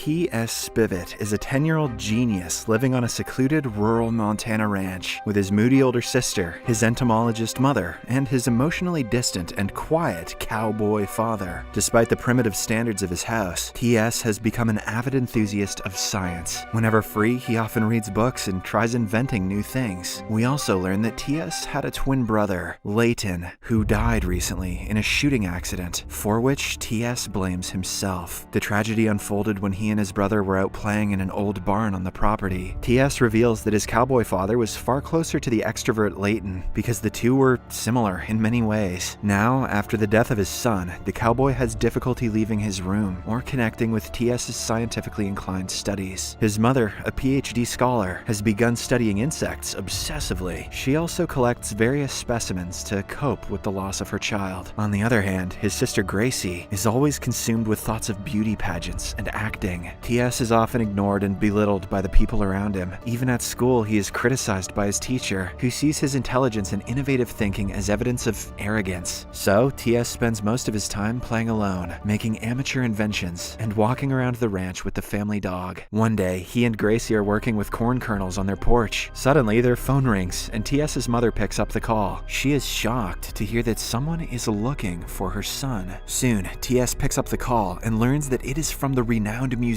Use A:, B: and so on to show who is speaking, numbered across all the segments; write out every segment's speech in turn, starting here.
A: T.S. Spivet is a 10-year-old genius living on a secluded rural Montana ranch with his moody older sister, his entomologist mother, and his emotionally distant and quiet cowboy father. Despite the primitive standards of his house, T.S. has become an avid enthusiast of science. Whenever free, he often reads books and tries inventing new things. We also learn that T.S. had a twin brother, Leighton, who died recently in a shooting accident, for which T.S. blames himself. The tragedy unfolded when he and his brother were out playing in an old barn on the property. T.S. reveals that his cowboy father was far closer to the extrovert Leighton because the two were similar in many ways. Now, after the death of his son, the cowboy has difficulty leaving his room or connecting with T.S.'s scientifically inclined studies. His mother, a PhD scholar, has begun studying insects obsessively. She also collects various specimens to cope with the loss of her child. On the other hand, his sister Gracie is always consumed with thoughts of beauty pageants and acting. T.S. is often ignored and belittled by the people around him. Even at school, he is criticized by his teacher, who sees his intelligence and innovative thinking as evidence of arrogance. So, T.S. spends most of his time playing alone, making amateur inventions, and walking around the ranch with the family dog. One day, he and Gracie are working with corn kernels on their porch. Suddenly, their phone rings, and T.S.'s mother picks up the call. She is shocked to hear that someone is looking for her son. Soon, T.S. picks up the call and learns that it is from the renowned museum,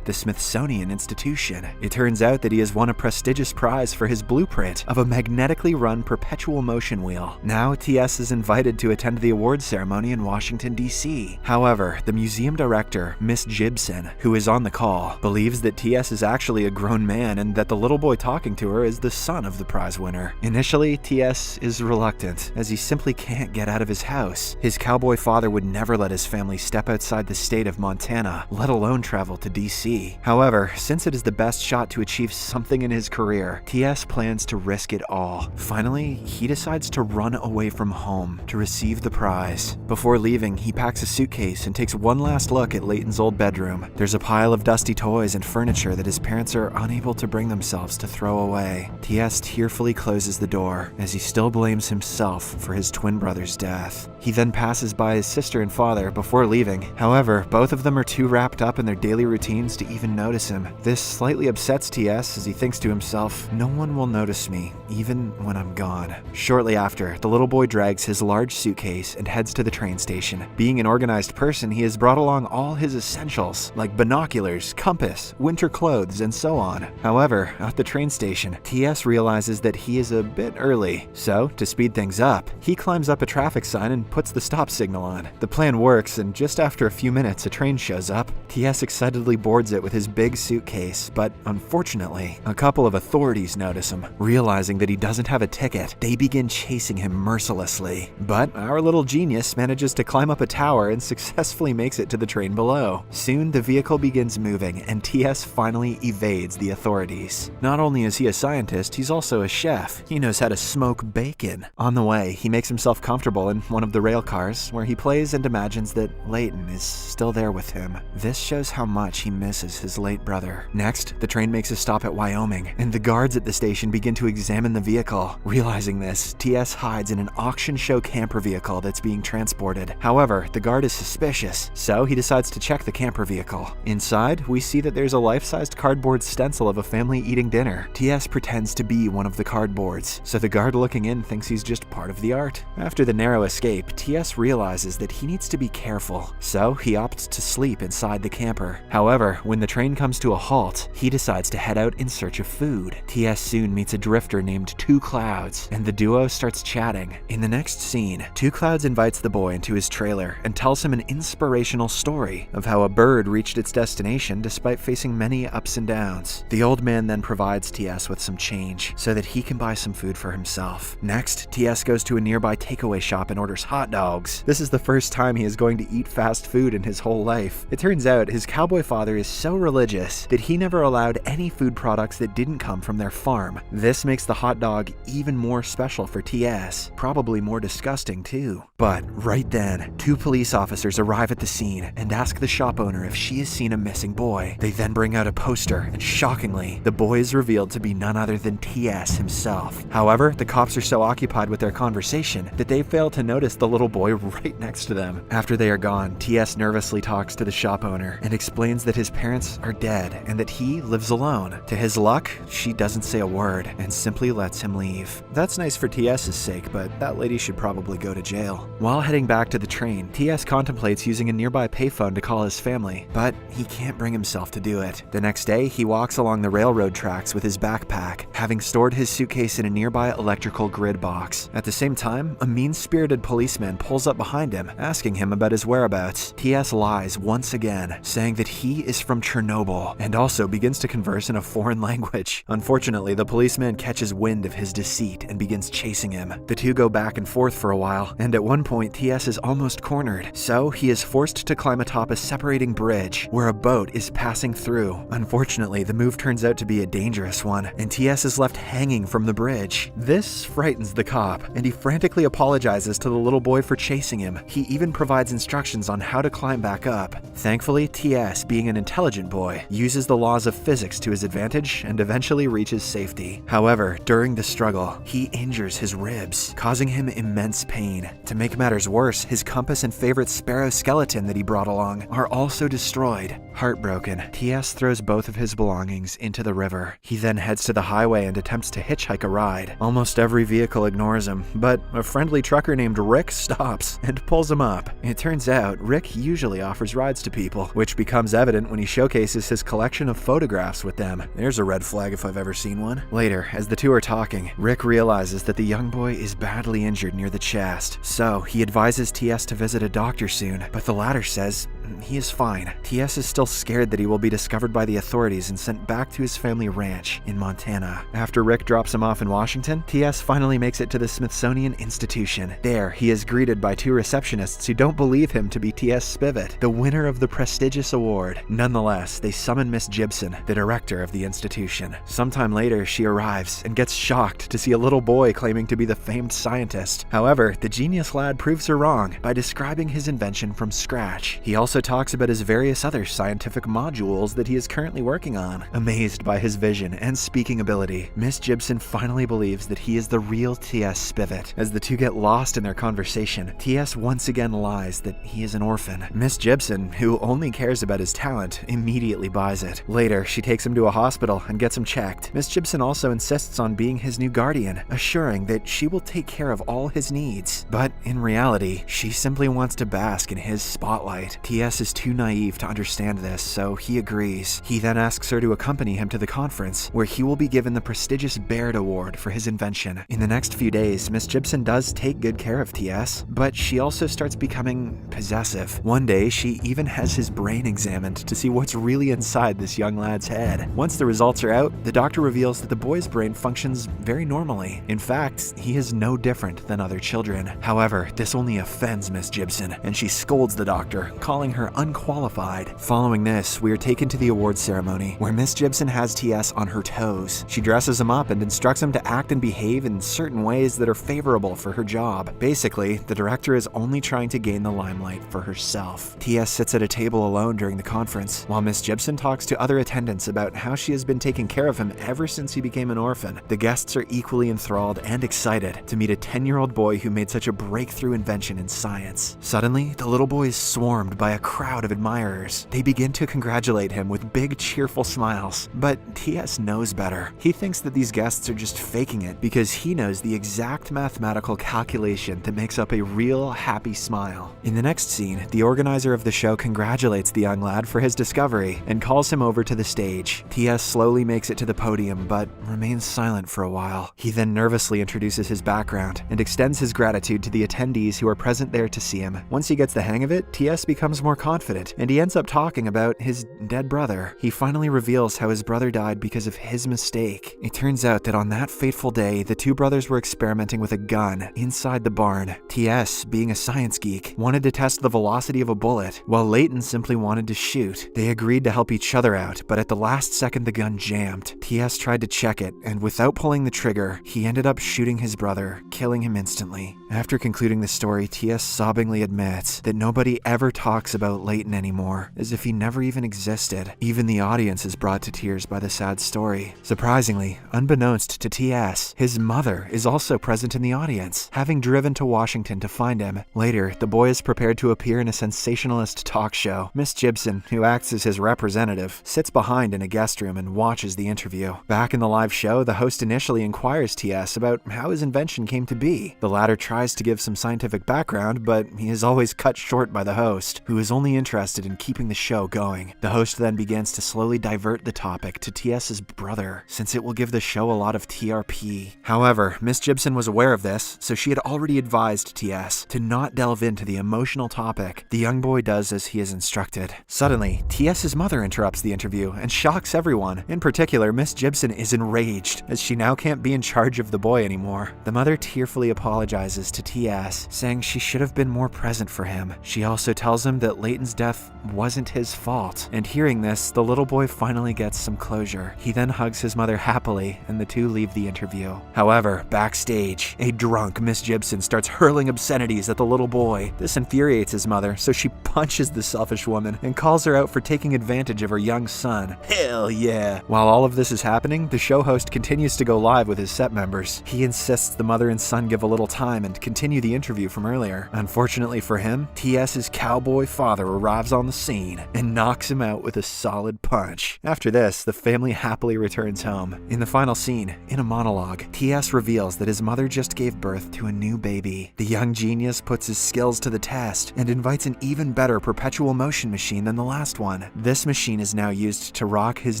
A: the Smithsonian Institution. It turns out that he has won a prestigious prize for his blueprint of a magnetically run perpetual motion wheel. Now, T.S. is invited to attend the awards ceremony in Washington, D.C. However, the museum director, Miss Gibson, who is on the call, believes that T.S. is actually a grown man and that the little boy talking to her is the son of the prize winner. Initially, T.S. is reluctant, as he simply can't get out of his house. His cowboy father would never let his family step outside the state of Montana, let alone travel to D.C. However, since it is the best shot to achieve something in his career, T.S. plans to risk it all. Finally, he decides to run away from home to receive the prize. Before leaving, he packs a suitcase and takes one last look at Leighton's old bedroom. There's a pile of dusty toys and furniture that his parents are unable to bring themselves to throw away. T.S. tearfully closes the door, as he still blames himself for his twin brother's death. He then passes by his sister and father before leaving. However, both of them are too wrapped up in their daily routines to even notice him. This slightly upsets T.S. as he thinks to himself, "No one will notice me, even when I'm gone." Shortly after, the little boy drags his large suitcase and heads to the train station. Being an organized person, he has brought along all his essentials, like binoculars, compass, winter clothes, and so on. However, at the train station, T.S. realizes that he is a bit early. So, to speed things up, he climbs up a traffic sign and puts the stop signal on. The plan works, and just after a few minutes, a train shows up. T.S. excitedly boards it with his big suitcase, but unfortunately, a couple of authorities notice him. Realizing that he doesn't have a ticket, they begin chasing him mercilessly. But our little genius manages to climb up a tower and successfully makes it to the train below. Soon, the vehicle begins moving, and T.S. finally evades the authorities. Not only is he a scientist, he's also a chef. He knows how to smoke bacon. On the way, he makes himself comfortable in one of the rail cars, where he plays and imagines that Leighton is still there with him. This shows how much he misses his late brother. Next, the train makes a stop at Wyoming, and the guards at the station begin to examine the vehicle. Realizing this, T.S. hides in an auction show camper vehicle that's being transported. However, the guard is suspicious, so he decides to check the camper vehicle. Inside, we see that there's a life-sized cardboard stencil of a family eating dinner. T.S. pretends to be one of the cardboards, so the guard looking in thinks he's just part of the art. After the narrow escape, T.S. realizes that he needs to be careful, so he opts to sleep inside the camper. However, when the train comes to a halt, he decides to head out in search of food. T.S. soon meets a drifter named Two Clouds, and the duo starts chatting. In the next scene, Two Clouds invites the boy into his trailer and tells him an inspirational story of how a bird reached its destination despite facing many ups and downs. The old man then provides T.S. with some change so that he can buy some food for himself. Next, T.S. goes to a nearby takeaway shop and orders hot dogs. This is the first time he is going to eat fast food in his whole life. It turns out his cowboy father is so religious that he never allowed any food products that didn't come from their farm. This makes the hot dog even more special for T.S., probably more disgusting too. But right then, two police officers arrive at the scene and ask the shop owner if she has seen a missing boy. They then bring out a poster, and shockingly, the boy is revealed to be none other than T.S. himself. However, the cops are so occupied with their conversation that they fail to notice the little boy right next to them. After they are gone, T.S. nervously talks to the shop owner and explains explains that his parents are dead and that he lives alone. To his luck, she doesn't say a word and simply lets him leave. That's nice for TS's sake, but that lady should probably go to jail. While heading back to the train, TS contemplates using a nearby payphone to call his family, but he can't bring himself to do it. The next day, he walks along the railroad tracks with his backpack, having stored his suitcase in a nearby electrical grid box. At the same time, a mean-spirited policeman pulls up behind him, asking him about his whereabouts. TS lies once again, saying that he is from Chernobyl, and also begins to converse in a foreign language. Unfortunately, the policeman catches wind of his deceit and begins chasing him. The two go back and forth for a while, and at one point TS is almost cornered, so he is forced to climb atop a separating bridge where a boat is passing through. Unfortunately, the move turns out to be a dangerous one, and TS is left hanging from the bridge. This frightens the cop, and he frantically apologizes to the little boy for chasing him. He even provides instructions on how to climb back up. Thankfully, TS, being an intelligent boy, uses the laws of physics to his advantage and eventually reaches safety. However, during the struggle, he injures his ribs, causing him immense pain. To make matters worse, his compass and favorite sparrow skeleton that he brought along are also destroyed. Heartbroken, TS throws both of his belongings into the river. He then heads to the highway and attempts to hitchhike a ride. Almost every vehicle ignores him, but a friendly trucker named Rick stops and pulls him up. It turns out Rick usually offers rides to people, which becomes evident when he showcases his collection of photographs with them. There's a red flag if I've ever seen one. Later, as the two are talking, Rick realizes that the young boy is badly injured near the chest, so he advises TS to visit a doctor soon, but the latter says he is fine. TS is still scared that he will be discovered by the authorities and sent back to his family ranch in Montana. After Rick drops him off in Washington, TS finally makes it to the Smithsonian Institution. There, he is greeted by two receptionists who don't believe him to be T.S. Spivet, the winner of the prestigious award. Nonetheless, they summon Miss Gibson, the director of the institution. Sometime later, she arrives and gets shocked to see a little boy claiming to be the famed scientist. However, the genius lad proves her wrong by describing his invention from scratch. He also talks about his various other scientific modules that he is currently working on. Amazed by his vision and speaking ability, Miss Gibson finally believes that he is the real T.S. Spivet. As the two get lost in their conversation, T.S. once again lies that he is an orphan. Miss Gibson, who only cares about his talent, immediately buys it. Later, she takes him to a hospital and gets him checked. Miss Gibson also insists on being his new guardian, assuring that she will take care of all his needs. But in reality, she simply wants to bask in his spotlight. T.S. is too naive to understand this, so he agrees. He then asks her to accompany him to the conference, where he will be given the prestigious Baird Award for his invention. In the next few days, Miss Gibson does take good care of T.S., but she also starts becoming possessive. One day, she even has his brain examined to see what's really inside this young lad's head. Once the results are out, the doctor reveals that the boy's brain functions very normally. In fact, he is no different than other children. However, this only offends Miss Gibson, and she scolds the doctor, calling her unqualified. Following this, we are taken to the awards ceremony, where Miss Gibson has T.S. on her toes. She dresses him up and instructs him to act and behave in certain ways that are favorable for her job. Basically, the director is only trying to gain the limelight for herself. T.S. sits at a table alone during the conference, while Miss Gibson talks to other attendants about how she has been taking care of him ever since he became an orphan. The guests are equally enthralled and excited to meet a 10-year-old boy who made such a breakthrough invention in science. Suddenly, the little boy is swarmed by a crowd of admirers. They begin to congratulate him with big, cheerful smiles. But T.S. knows better. He thinks that these guests are just faking it because he knows the exact mathematical calculation that makes up a real, happy smile. In the next scene, the organizer of the show congratulates the young lad for his discovery and calls him over to the stage. T.S. slowly makes it to the podium, but remains silent for a while. He then nervously introduces his background and extends his gratitude to the attendees who are present there to see him. Once he gets the hang of it, T.S. becomes more confident, and he ends up talking about his dead brother. He finally reveals how his brother died because of his mistake. It turns out that on that fateful day, the two brothers were experimenting with a gun inside the barn. T.S., being a science geek, wanted to test the velocity of a bullet, while Leighton simply wanted to shoot. They agreed to help each other out, but at the last second the gun jammed. T.S. tried to check it, and without pulling the trigger, he ended up shooting his brother, killing him instantly. After concluding the story, T.S. sobbingly admits that nobody ever talks about about Leighton anymore, as if he never even existed. Even the audience is brought to tears by the sad story. Surprisingly, unbeknownst to T.S., his mother is also present in the audience, having driven to Washington to find him. Later, the boy is prepared to appear in a sensationalist talk show. Miss Gibson, who acts as his representative, sits behind in a guest room and watches the interview. Back in the live show, the host initially inquires T.S. about how his invention came to be. The latter tries to give some scientific background, but he is always cut short by the host, who is only interested in keeping the show going. The host then begins to slowly divert the topic to T.S.'s brother, since it will give the show a lot of TRP. However, Miss Gibson was aware of this, so she had already advised T.S. to not delve into the emotional topic. The young boy does as he is instructed. Suddenly, T.S.'s mother interrupts the interview and shocks everyone. In particular, Miss Gibson is enraged, as she now can't be in charge of the boy anymore. The mother tearfully apologizes to T.S., saying she should have been more present for him. She also tells him that Leighton's death wasn't his fault, and hearing this, the little boy finally gets some closure. He then hugs his mother happily, and the two leave the interview. However, backstage, a drunk Miss Gibson starts hurling obscenities at the little boy. This infuriates his mother, so she punches the selfish woman and calls her out for taking advantage of her young son. Hell yeah! While all of this is happening, the show host continues to go live with his set members. He insists the mother and son give a little time and continue the interview from earlier. Unfortunately for him, T.S.'s cowboy father arrives on the scene and knocks him out with a solid punch. After this, the family happily returns home. In the final scene, in a monologue, T.S. reveals that his mother just gave birth to a new baby. The young genius puts his skills to the test and invites an even better perpetual motion machine than the last one. This machine is now used to rock his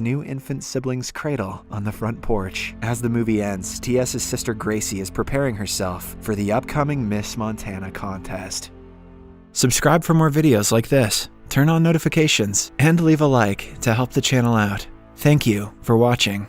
A: new infant sibling's cradle on the front porch. As the movie ends, T.S.'s sister Gracie is preparing herself for the upcoming Miss Montana contest. Subscribe for more videos like this, turn on notifications, and leave a like to help the channel out. Thank you for watching.